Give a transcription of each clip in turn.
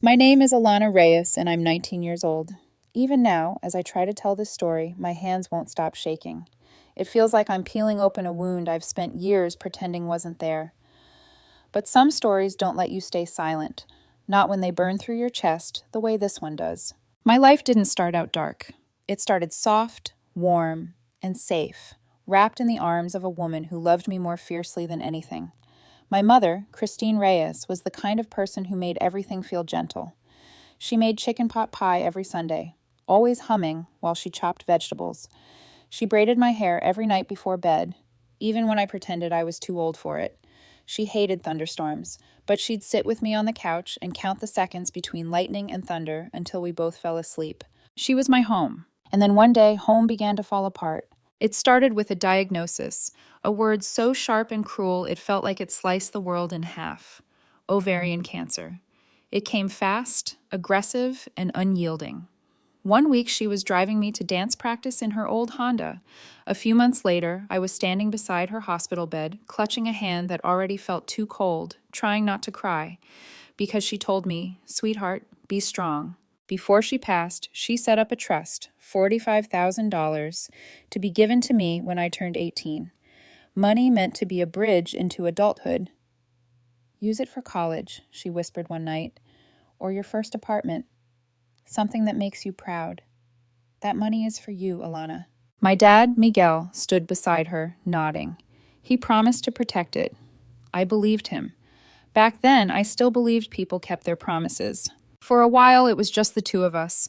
My name is Alana Reyes, and I'm 19 years old. Even now, as I try to tell this story, my hands won't stop shaking. It feels like I'm peeling open a wound I've spent years pretending wasn't there. But some stories don't let you stay silent, not when they burn through your chest the way this one does. My life didn't start out dark. It started soft, warm, and safe, wrapped in the arms of a woman who loved me more fiercely than anything. My mother, Christine Reyes, was the kind of person who made everything feel gentle. She made chicken pot pie every Sunday, always humming while she chopped vegetables. She braided my hair every night before bed, even when I pretended I was too old for it. She hated thunderstorms, but she'd sit with me on the couch and count the seconds between lightning and thunder until we both fell asleep. She was my home. And then one day, home began to fall apart. It started with a diagnosis, a word so sharp and cruel it felt like it sliced the world in half: ovarian cancer. It came fast, aggressive, and unyielding. One week she was driving me to dance practice in her old Honda. A few months later, I was standing beside her hospital bed, clutching a hand that already felt too cold, trying not to cry, because she told me, "Sweetheart, be strong." Before she passed, she set up a trust, $45,000, to be given to me when I turned 18. Money meant to be a bridge into adulthood. "Use it for college," she whispered one night, "or your first apartment. Something that makes you proud. That money is for you, Alana." My dad, Miguel, stood beside her, nodding. He promised to protect it. I believed him. Back then, I still believed people kept their promises. For a while, it was just the two of us.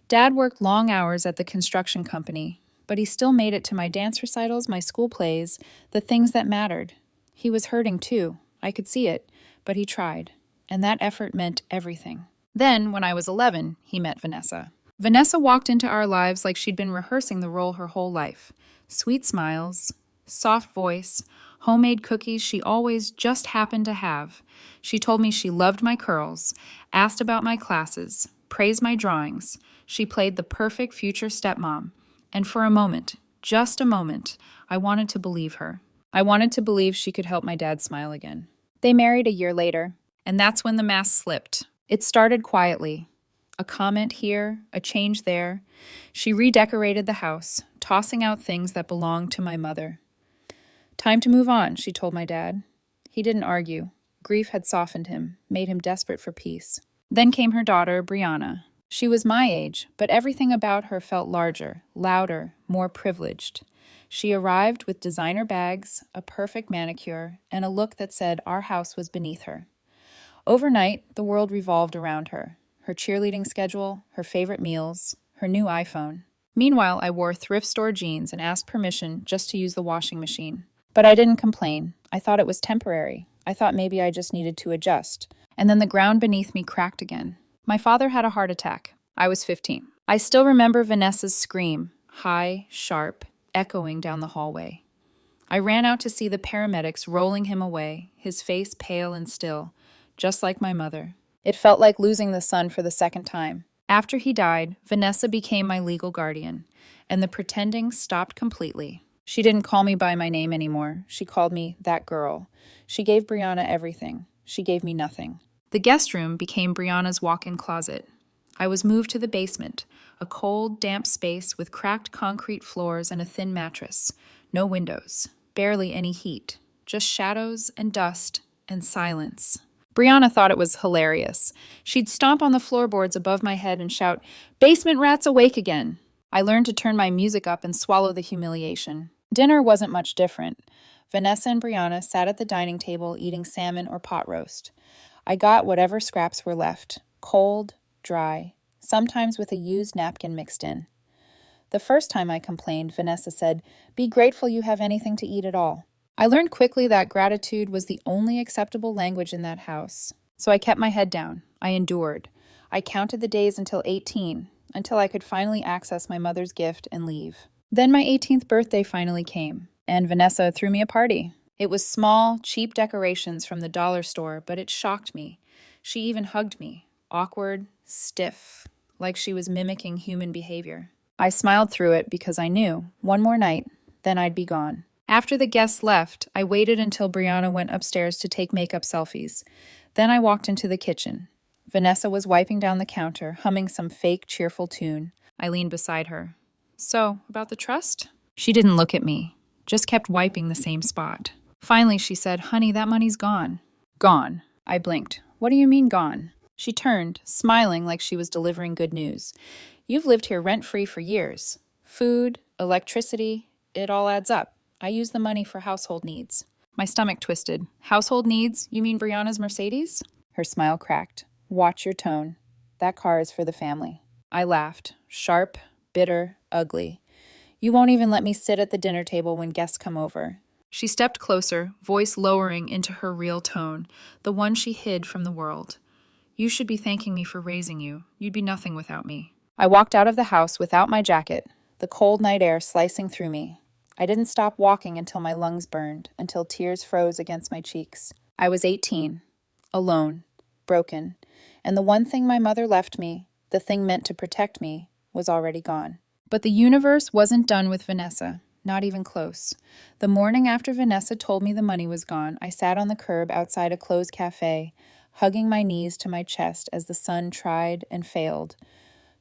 Dad worked long hours at the construction company, but he still made it to my dance recitals, my school plays, the things that mattered. He was hurting too. I could see it, but he tried, and that effort meant everything. Then, when I was 11, he met Vanessa. Vanessa walked into our lives like she'd been rehearsing the role her whole life. Sweet smiles, soft voice, homemade cookies she always just happened to have. She told me she loved my curls, asked about my classes, praised my drawings. She played the perfect future stepmom. And for a moment, just a moment, I wanted to believe her. I wanted to believe she could help my dad smile again. They married a year later, and that's when the mask slipped. It started quietly. A comment here, a change there. She redecorated the house, tossing out things that belonged to my mother. "Time to move on," she told my dad. He didn't argue. Grief had softened him, made him desperate for peace. Then came her daughter, Brianna. She was my age, but everything about her felt larger, louder, more privileged. She arrived with designer bags, a perfect manicure, and a look that said our house was beneath her. Overnight, the world revolved around her. Her cheerleading schedule, her favorite meals, her new iPhone. Meanwhile, I wore thrift store jeans and asked permission just to use the washing machine. But I didn't complain. I thought it was temporary. I thought maybe I just needed to adjust. And then the ground beneath me cracked again. My father had a heart attack. I was 15. I still remember Vanessa's scream, high, sharp, echoing down the hallway. I ran out to see the paramedics rolling him away, his face pale and still, just like my mother. It felt like losing the son for the second time. After he died, Vanessa became my legal guardian, and the pretending stopped completely. She didn't call me by my name anymore. She called me that girl. She gave Brianna everything. She gave me nothing. The guest room became Brianna's walk-in closet. I was moved to the basement, a cold, damp space with cracked concrete floors and a thin mattress. No windows, barely any heat, just shadows and dust and silence. Brianna thought it was hilarious. She'd stomp on the floorboards above my head and shout, "Basement rats awake again!" I learned to turn my music up and swallow the humiliation. Dinner wasn't much different. Vanessa and Brianna sat at the dining table eating salmon or pot roast. I got whatever scraps were left, cold, dry, sometimes with a used napkin mixed in. The first time I complained, Vanessa said, "Be grateful you have anything to eat at all." I learned quickly that gratitude was the only acceptable language in that house. So I kept my head down. I endured. I counted the days until 18, until I could finally access my mother's gift and leave. Then my 18th birthday finally came, and Vanessa threw me a party. It was small, cheap decorations from the dollar store, but it shocked me. She even hugged me, awkward, stiff, like she was mimicking human behavior. I smiled through it because I knew, one more night, then I'd be gone. After the guests left, I waited until Brianna went upstairs to take makeup selfies. Then I walked into the kitchen. Vanessa was wiping down the counter, humming some fake, cheerful tune. I leaned beside her. So, about the trust? She didn't look at me, just kept wiping the same spot. Finally, she said, Honey, that money's gone. Gone. I blinked. What do you mean gone? She turned, smiling like she was delivering good news. You've lived here rent-free for years. Food, electricity, it all adds up. I use the money for household needs. My stomach twisted. Household needs? You mean Brianna's Mercedes? Her smile cracked. Watch your tone. That car is for the family. I laughed. Sharp, bitter, ugly. You won't even let me sit at the dinner table when guests come over. She stepped closer, voice lowering into her real tone, the one she hid from the world. You should be thanking me for raising you. You'd be nothing without me. I walked out of the house without my jacket, the cold night air slicing through me. I didn't stop walking until my lungs burned, until tears froze against my cheeks. I was 18, alone, broken, and the one thing my mother left me, the thing meant to protect me, was already gone. But the universe wasn't done with Vanessa, not even close. The morning after Vanessa told me the money was gone, I sat on the curb outside a closed cafe, hugging my knees to my chest as the sun tried and failed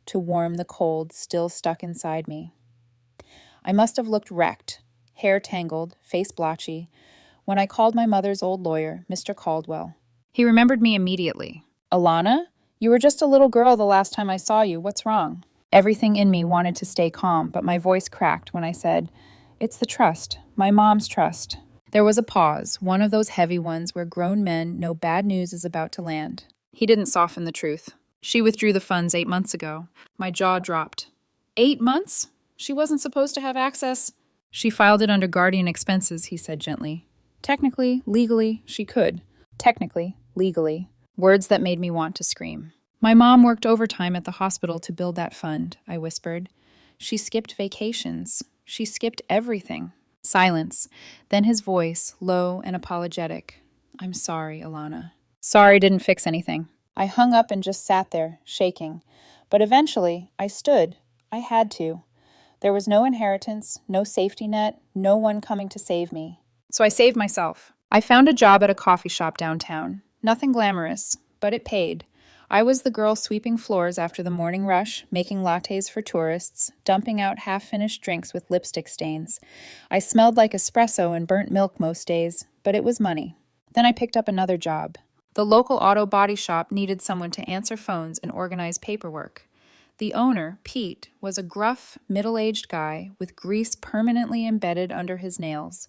to warm the cold still stuck inside me. I must have looked wrecked, hair tangled, face blotchy, when I called my mother's old lawyer, Mr. Caldwell. He remembered me immediately. Alana, you were just a little girl the last time I saw you. What's wrong? Everything in me wanted to stay calm, but my voice cracked when I said, It's the trust, my mom's trust. There was a pause, one of those heavy ones where grown men know bad news is about to land. He didn't soften the truth. She withdrew the funds 8 months ago. My jaw dropped. 8 months? She wasn't supposed to have access. She filed it under guardian expenses, he said gently. Technically, legally, she could. Technically, legally. Words that made me want to scream. My mom worked overtime at the hospital to build that fund, I whispered. She skipped vacations. She skipped everything. Silence. Then his voice, low and apologetic. I'm sorry, Alana. Sorry didn't fix anything. I hung up and just sat there, shaking. But eventually, I stood. I had to. There was no inheritance, no safety net, no one coming to save me. So I saved myself. I found a job at a coffee shop downtown. Nothing glamorous, but it paid. I was the girl sweeping floors after the morning rush, making lattes for tourists, dumping out half-finished drinks with lipstick stains. I smelled like espresso and burnt milk most days, but it was money. Then I picked up another job. The local auto body shop needed someone to answer phones and organize paperwork. The owner, Pete, was a gruff, middle-aged guy with grease permanently embedded under his nails,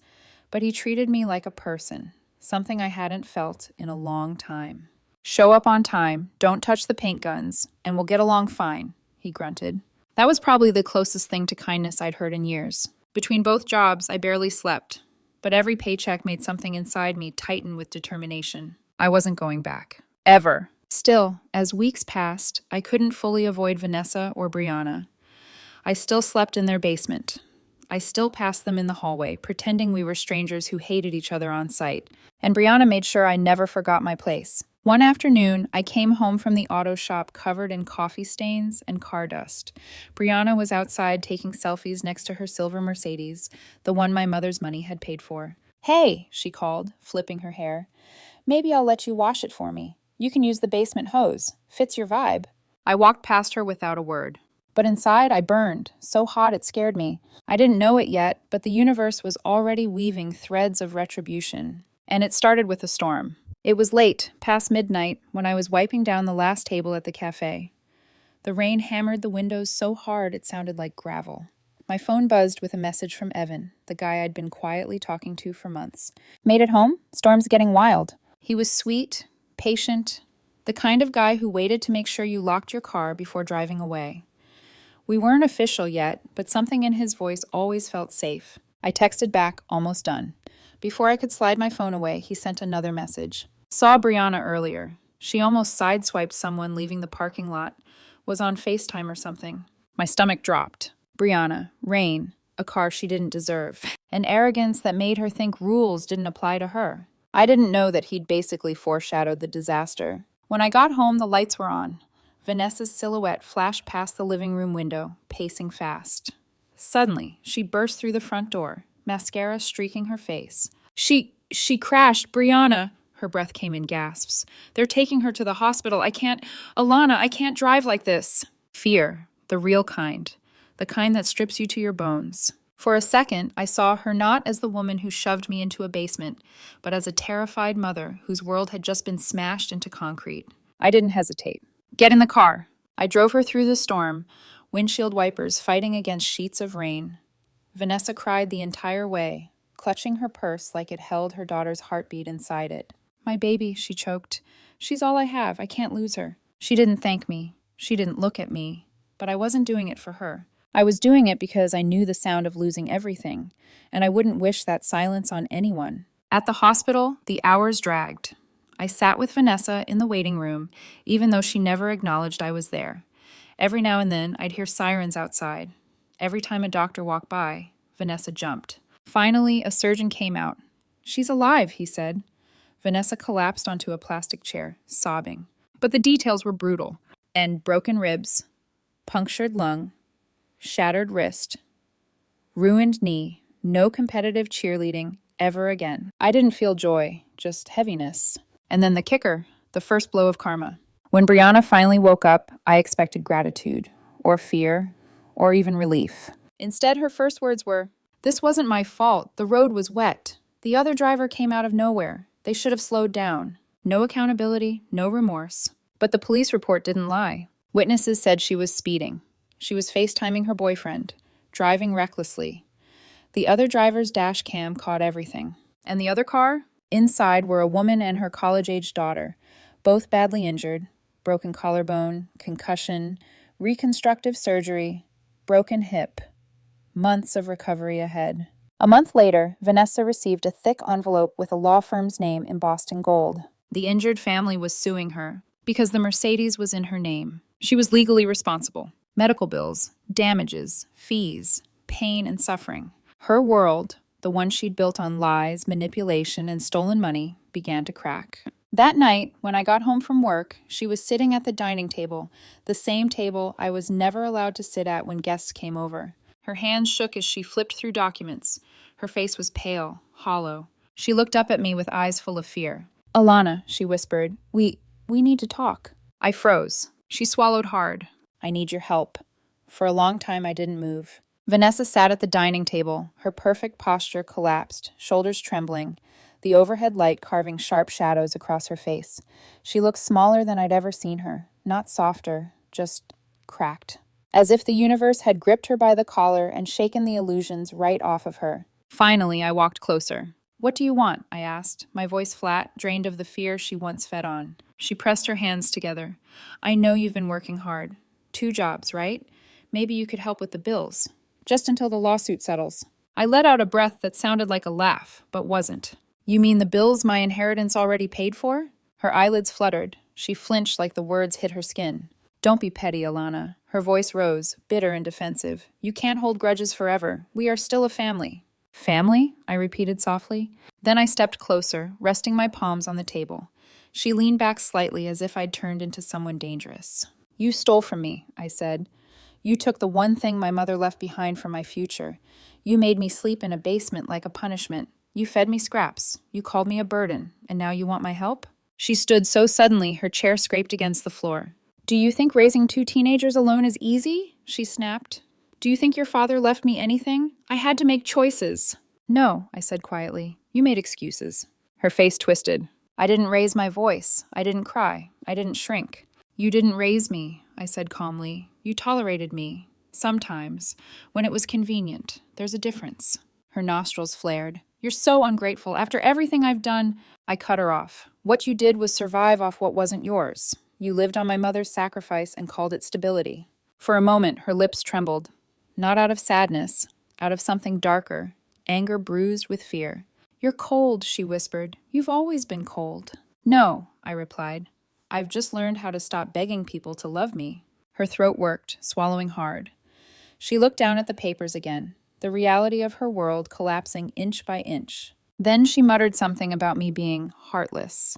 but he treated me like a person, something I hadn't felt in a long time. Show up on time, don't touch the paint guns, and we'll get along fine, he grunted. That was probably the closest thing to kindness I'd heard in years. Between both jobs, I barely slept, but every paycheck made something inside me tighten with determination. I wasn't going back. Ever. Still, as weeks passed, I couldn't fully avoid Vanessa or Brianna. I still slept in their basement. I still passed them in the hallway, pretending we were strangers who hated each other on sight. And Brianna made sure I never forgot my place. One afternoon, I came home from the auto shop covered in coffee stains and car dust. Brianna was outside taking selfies next to her silver Mercedes, the one my mother's money had paid for. Hey, she called, flipping her hair. Maybe I'll let you wash it for me. You can use the basement hose. Fits your vibe. I walked past her without a word. But inside, I burned, so hot it scared me. I didn't know it yet, but the universe was already weaving threads of retribution. And it started with a storm. It was late, past midnight, when I was wiping down the last table at the cafe. The rain hammered the windows so hard it sounded like gravel. My phone buzzed with a message from Evan, the guy I'd been quietly talking to for months. Made it home? Storm's getting wild. He was sweet, patient, the kind of guy who waited to make sure you locked your car before driving away. We weren't official yet, but something in his voice always felt safe. I texted back, almost done. Before I could slide my phone away, he sent another message. Saw Brianna earlier. She almost sideswiped someone leaving the parking lot. Was on FaceTime or something. My stomach dropped. Brianna, rain, a car she didn't deserve. An arrogance that made her think rules didn't apply to her. I didn't know that he'd basically foreshadowed the disaster. When I got home, the lights were on. Vanessa's silhouette flashed past the living room window, pacing fast. Suddenly, she burst through the front door, mascara streaking her face. She crashed, Brianna. Her breath came in gasps. They're taking her to the hospital. Alana, I can't drive like this. Fear, the real kind. The kind that strips you to your bones. For a second, I saw her not as the woman who shoved me into a basement, but as a terrified mother whose world had just been smashed into concrete. I didn't hesitate. Get in the car. I drove her through the storm, windshield wipers fighting against sheets of rain. Vanessa cried the entire way, clutching her purse like it held her daughter's heartbeat inside it. My baby, she choked. She's all I have. I can't lose her. She didn't thank me. She didn't look at me. But I wasn't doing it for her. I was doing it because I knew the sound of losing everything, and I wouldn't wish that silence on anyone. At the hospital, the hours dragged. I sat with Vanessa in the waiting room, even though she never acknowledged I was there. Every now and then, I'd hear sirens outside. Every time a doctor walked by, Vanessa jumped. Finally, a surgeon came out. She's alive, he said. Vanessa collapsed onto a plastic chair, sobbing. But the details were brutal. And broken ribs, punctured lung, shattered wrist, ruined knee, no competitive cheerleading ever again. I didn't feel joy, just heaviness. And then the kicker, the first blow of karma. When Brianna finally woke up, I expected gratitude, or fear, or even relief. Instead, her first words were, "This wasn't my fault. The road was wet. The other driver came out of nowhere. They should have slowed down." No accountability, no remorse. But the police report didn't lie. Witnesses said she was speeding. She was FaceTiming her boyfriend, driving recklessly. The other driver's dash cam caught everything. And the other car? Inside were a woman and her college-age daughter, both badly injured, broken collarbone, concussion, reconstructive surgery, broken hip. Months of recovery ahead. A month later, Vanessa received a thick envelope with a law firm's name embossed in gold. The injured family was suing her because the Mercedes was in her name. She was legally responsible. Medical bills, damages, fees, pain and suffering. Her world, the one she'd built on lies, manipulation, and stolen money, began to crack. That night, when I got home from work, she was sitting at the dining table, the same table I was never allowed to sit at when guests came over. Her hands shook as she flipped through documents. Her face was pale, hollow. She looked up at me with eyes full of fear. "Alana," she whispered, we need to talk." I froze. She swallowed hard. "I need your help." For a long time, I didn't move. Vanessa sat at the dining table, her perfect posture collapsed, shoulders trembling, the overhead light carving sharp shadows across her face. She looked smaller than I'd ever seen her, not softer, just cracked. As if the universe had gripped her by the collar and shaken the illusions right off of her. Finally, I walked closer. "What do you want?" I asked, my voice flat, drained of the fear she once fed on. She pressed her hands together. "I know you've been working hard. 2 jobs, right? Maybe you could help with the bills. Just until the lawsuit settles." I let out a breath that sounded like a laugh, but wasn't. "You mean the bills my inheritance already paid for?" Her eyelids fluttered. She flinched like the words hit her skin. "Don't be petty, Alana." Her voice rose, bitter and defensive. "You can't hold grudges forever. We are still a family." "Family?" I repeated softly. Then I stepped closer, resting my palms on the table. She leaned back slightly as if I'd turned into someone dangerous. "You stole from me," I said. "You took the one thing my mother left behind for my future. You made me sleep in a basement like a punishment. You fed me scraps. You called me a burden. And now you want my help?" She stood so suddenly, her chair scraped against the floor. "Do you think raising 2 teenagers alone is easy?" she snapped. "Do you think your father left me anything? I had to make choices." "No," I said quietly. "You made excuses." Her face twisted. "I didn't raise my voice. I didn't cry. I didn't shrink." "You didn't raise me," I said calmly. "You tolerated me. Sometimes. When it was convenient. There's a difference." Her nostrils flared. "You're so ungrateful. After everything I've done..." I cut her off. "What you did was survive off what wasn't yours. You lived on my mother's sacrifice and called it stability." For a moment, her lips trembled. Not out of sadness, out of something darker, anger bruised with fear. "You're cold," she whispered. "You've always been cold." "No," I replied. "I've just learned how to stop begging people to love me." Her throat worked, swallowing hard. She looked down at the papers again, the reality of her world collapsing inch by inch. Then she muttered something about me being heartless.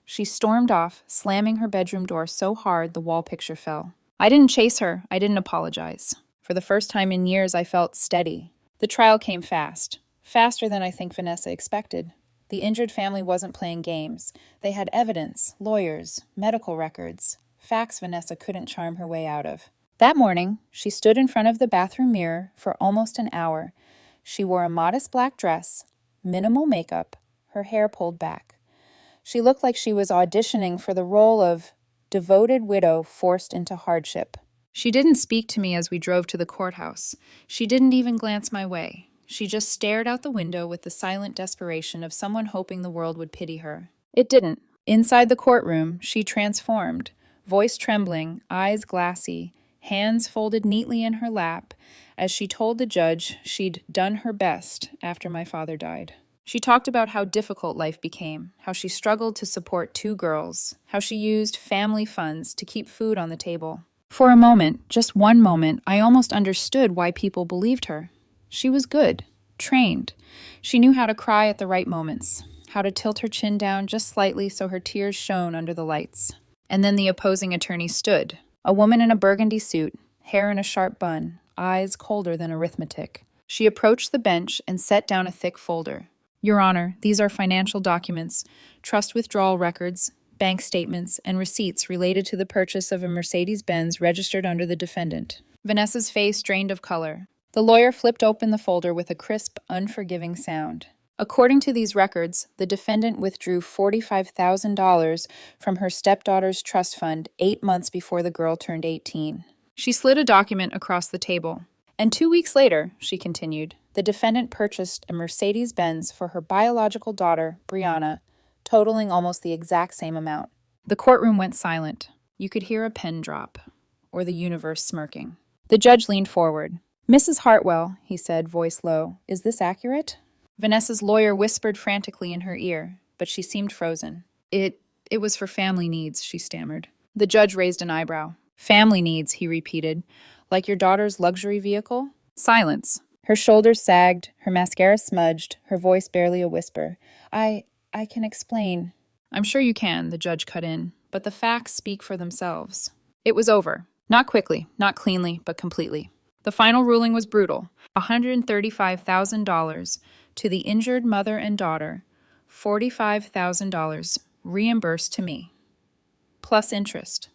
She stormed off, slamming her bedroom door so hard the wall picture fell. I didn't chase her. I didn't apologize. For the first time in years, I felt steady. The trial came fast. Faster than I think Vanessa expected. The injured family wasn't playing games. They had evidence, lawyers, medical records, facts Vanessa couldn't charm her way out of. That morning, she stood in front of the bathroom mirror for almost an hour. She wore a modest black dress, minimal makeup, her hair pulled back. She looked like she was auditioning for the role of devoted widow forced into hardship. She didn't speak to me as we drove to the courthouse. She didn't even glance my way. She just stared out the window with the silent desperation of someone hoping the world would pity her. It didn't. Inside the courtroom, she transformed, voice trembling, eyes glassy, hands folded neatly in her lap, as she told the judge she'd done her best after my father died. She talked about how difficult life became, how she struggled to support 2 girls, how she used family funds to keep food on the table. For a moment, just one moment, I almost understood why people believed her. She was good, trained. She knew how to cry at the right moments, how to tilt her chin down just slightly so her tears shone under the lights. And then the opposing attorney stood, a woman in a burgundy suit, hair in a sharp bun, eyes colder than arithmetic. She approached the bench and set down a thick folder. Your Honor, these are financial documents, trust withdrawal records, bank statements, and receipts related to the purchase of a Mercedes-Benz registered under the defendant. Vanessa's face drained of color. The lawyer flipped open the folder with a crisp, unforgiving sound. According to these records, the defendant withdrew $45,000 from her stepdaughter's trust fund 8 months before the girl turned 18. She slid a document across the table. And 2 weeks later, she continued, the defendant purchased a Mercedes-Benz for her biological daughter, Brianna, totaling almost the exact same amount. The courtroom went silent. You could hear a pen drop, or the universe smirking. The judge leaned forward. Mrs. Hartwell, he said, voice low, is this accurate? Vanessa's lawyer whispered frantically in her ear, but she seemed frozen. It was for family needs, she stammered. The judge raised an eyebrow. Family needs, he repeated. Like your daughter's luxury vehicle? Silence. Her shoulders sagged, her mascara smudged, her voice barely a whisper. I can explain. I'm sure you can, the judge cut in, but the facts speak for themselves. It was over. Not quickly, not cleanly, but completely. The final ruling was brutal. $135,000 to the injured mother and daughter, $45,000 reimbursed to me, plus interest.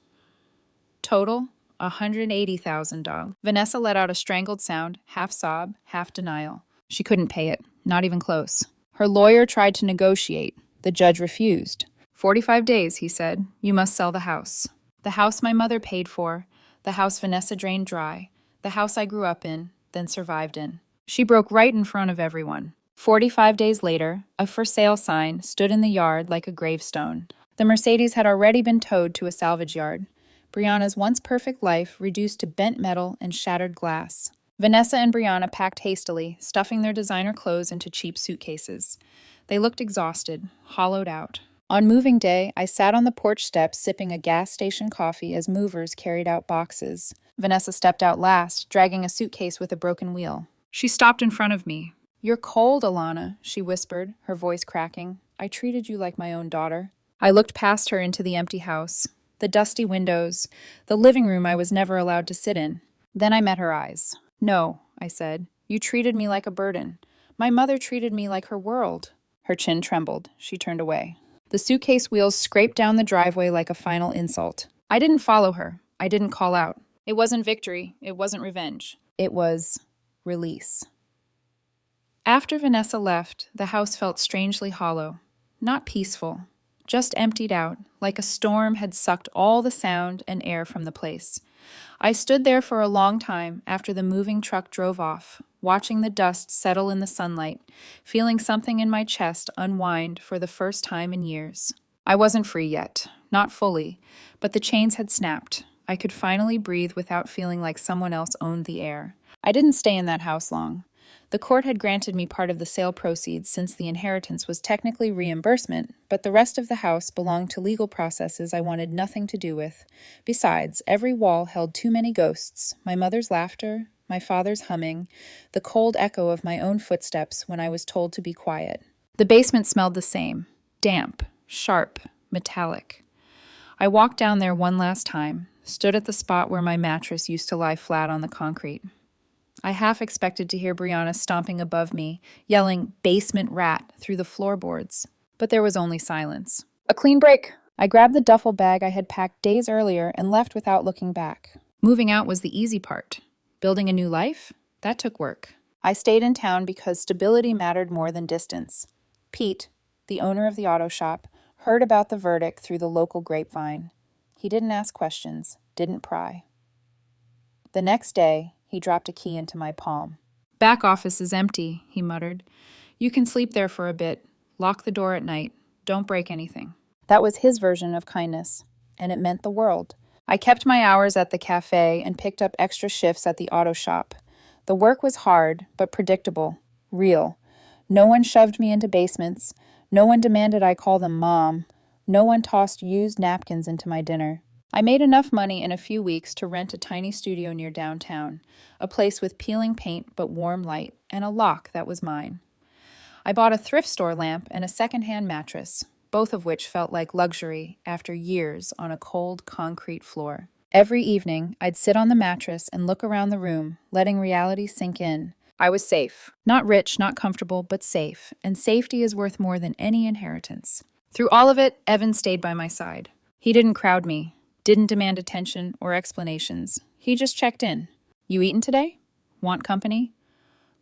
Total, $180,000. Vanessa let out a strangled sound, half sob, half denial. She couldn't pay it, not even close. Her lawyer tried to negotiate. The judge refused. 45 days, he said. You must sell the house. The house my mother paid for, the house Vanessa drained dry, the house I grew up in, then survived in. She broke right in front of everyone. 45 days later, a for sale sign stood in the yard like a gravestone. The Mercedes had already been towed to a salvage yard. Brianna's once perfect life reduced to bent metal and shattered glass. Vanessa and Brianna packed hastily, stuffing their designer clothes into cheap suitcases. They looked exhausted, hollowed out. On moving day, I sat on the porch steps sipping a gas station coffee as movers carried out boxes. Vanessa stepped out last, dragging a suitcase with a broken wheel. She stopped in front of me. You're cold, Alana, she whispered, her voice cracking. I treated you like my own daughter. I looked past her into the empty house, the dusty windows, the living room I was never allowed to sit in. Then I met her eyes. No, I said. You treated me like a burden. My mother treated me like her world. Her chin trembled. She turned away. The suitcase wheels scraped down the driveway like a final insult. I didn't follow her. I didn't call out. It wasn't victory. It wasn't revenge. It was release. After Vanessa left, the house felt strangely hollow. Not peaceful. Just emptied out, like a storm had sucked all the sound and air from the place. I stood there for a long time after the moving truck drove off, watching the dust settle in the sunlight, feeling something in my chest unwind for the first time in years. I wasn't free yet, not fully, but the chains had snapped. I could finally breathe without feeling like someone else owned the air. I didn't stay in that house long. The court had granted me part of the sale proceeds since the inheritance was technically reimbursement, but the rest of the house belonged to legal processes I wanted nothing to do with. Besides, every wall held too many ghosts, my mother's laughter, my father's humming, the cold echo of my own footsteps when I was told to be quiet. The basement smelled the same, damp, sharp, metallic. I walked down there one last time, stood at the spot where my mattress used to lie flat on the concrete. I half expected to hear Brianna stomping above me, yelling, "Basement rat," through the floorboards. But there was only silence. A clean break! I grabbed the duffel bag I had packed days earlier and left without looking back. Moving out was the easy part. Building a new life? That took work. I stayed in town because stability mattered more than distance. Pete, the owner of the auto shop, heard about the verdict through the local grapevine. He didn't ask questions, didn't pry. The next day, he dropped a key into my palm. "Back office is empty," he muttered. "You can sleep there for a bit. Lock the door at night. Don't break anything." That was his version of kindness, and it meant the world. I kept my hours at the cafe and picked up extra shifts at the auto shop. The work was hard, but predictable, real. No one shoved me into basements. No one demanded I call them mom. No one tossed used napkins into my dinner. I made enough money in a few weeks to rent a tiny studio near downtown, a place with peeling paint but warm light, and a lock that was mine. I bought a thrift store lamp and a secondhand mattress, both of which felt like luxury after years on a cold concrete floor. Every evening, I'd sit on the mattress and look around the room, letting reality sink in. I was safe. Not rich, not comfortable, but safe, and safety is worth more than any inheritance. Through all of it, Evan stayed by my side. He didn't crowd me, didn't demand attention or explanations. He just checked in. "You eaten today? Want company?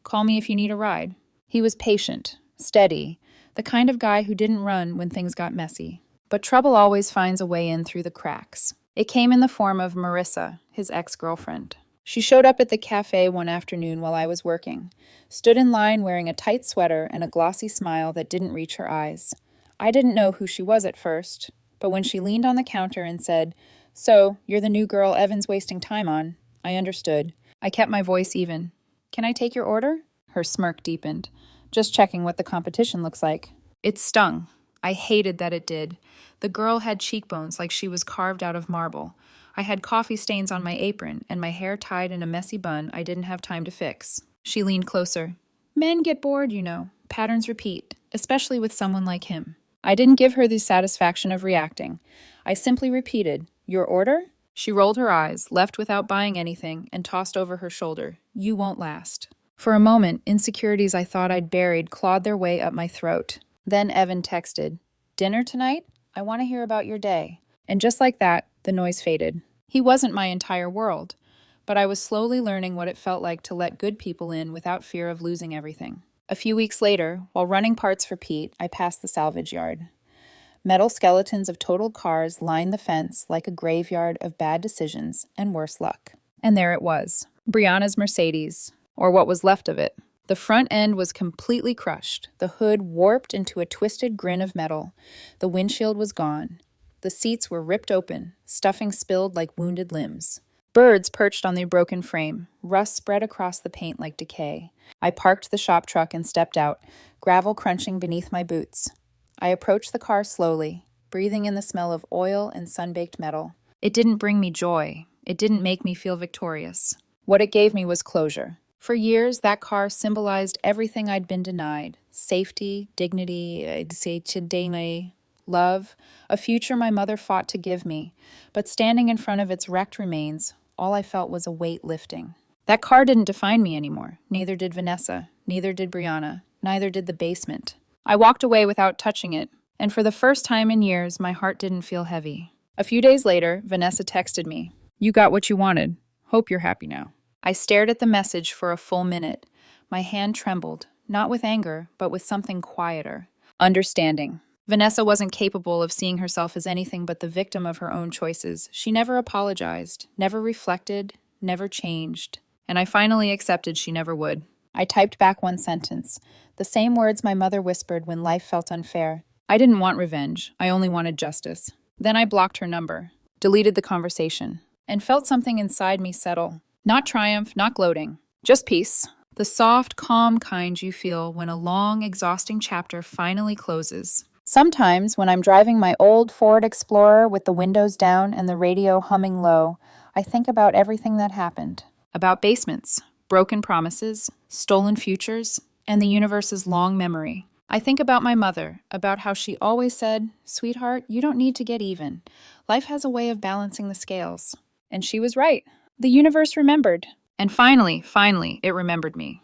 Call me if you need a ride." He was patient, steady, the kind of guy who didn't run when things got messy. But trouble always finds a way in through the cracks. It came in the form of Marissa, his ex-girlfriend. She showed up at the cafe one afternoon while I was working, stood in line wearing a tight sweater and a glossy smile that didn't reach her eyes. I didn't know who she was at first, but when she leaned on the counter and said, "So, you're the new girl Evan's wasting time on," I understood. I kept my voice even. "Can I take your order?" Her smirk deepened. "Just checking what the competition looks like." It stung. I hated that it did. The girl had cheekbones like she was carved out of marble. I had coffee stains on my apron and my hair tied in a messy bun I didn't have time to fix. She leaned closer. "Men get bored, you know. Patterns repeat, especially with someone like him." I didn't give her the satisfaction of reacting. I simply repeated, "Your order?" She rolled her eyes, left without buying anything, and tossed over her shoulder, "You won't last." For a moment, insecurities I thought I'd buried clawed their way up my throat. Then Evan texted, "Dinner tonight? I want to hear about your day." And just like that, the noise faded. He wasn't my entire world, but I was slowly learning what it felt like to let good people in without fear of losing everything. A few weeks later, while running parts for Pete, I passed the salvage yard. Metal skeletons of totaled cars lined the fence like a graveyard of bad decisions and worse luck. And there it was, Brianna's Mercedes, or what was left of it. The front end was completely crushed, the hood warped into a twisted grin of metal. The windshield was gone. The seats were ripped open, stuffing spilled like wounded limbs. Birds perched on the broken frame, rust spread across the paint like decay. I parked the shop truck and stepped out, gravel crunching beneath my boots. I approached the car slowly, breathing in the smell of oil and sun-baked metal. It didn't bring me joy. It didn't make me feel victorious. What it gave me was closure. For years, that car symbolized everything I'd been denied. Safety, dignity, I'd say today, love, a future my mother fought to give me. But standing in front of its wrecked remains, all I felt was a weight lifting. That car didn't define me anymore. Neither did Vanessa. Neither did Brianna. Neither did the basement. I walked away without touching it, and for the first time in years, my heart didn't feel heavy. A few days later, Vanessa texted me, "You got what you wanted. Hope you're happy now." I stared at the message for a full minute. My hand trembled, not with anger, but with something quieter. Understanding. Vanessa wasn't capable of seeing herself as anything but the victim of her own choices. She never apologized, never reflected, never changed. And I finally accepted she never would. I typed back one sentence, the same words my mother whispered when life felt unfair. I didn't want revenge. I only wanted justice. Then I blocked her number, deleted the conversation, and felt something inside me settle. Not triumph, not gloating, just peace. The soft, calm kind you feel when a long, exhausting chapter finally closes. Sometimes, when I'm driving my old Ford Explorer with the windows down and the radio humming low, I think about everything that happened. About basements, broken promises, stolen futures, and the universe's long memory. I think about my mother, about how she always said, "Sweetheart, you don't need to get even. Life has a way of balancing the scales." And she was right. The universe remembered. And finally, it remembered me.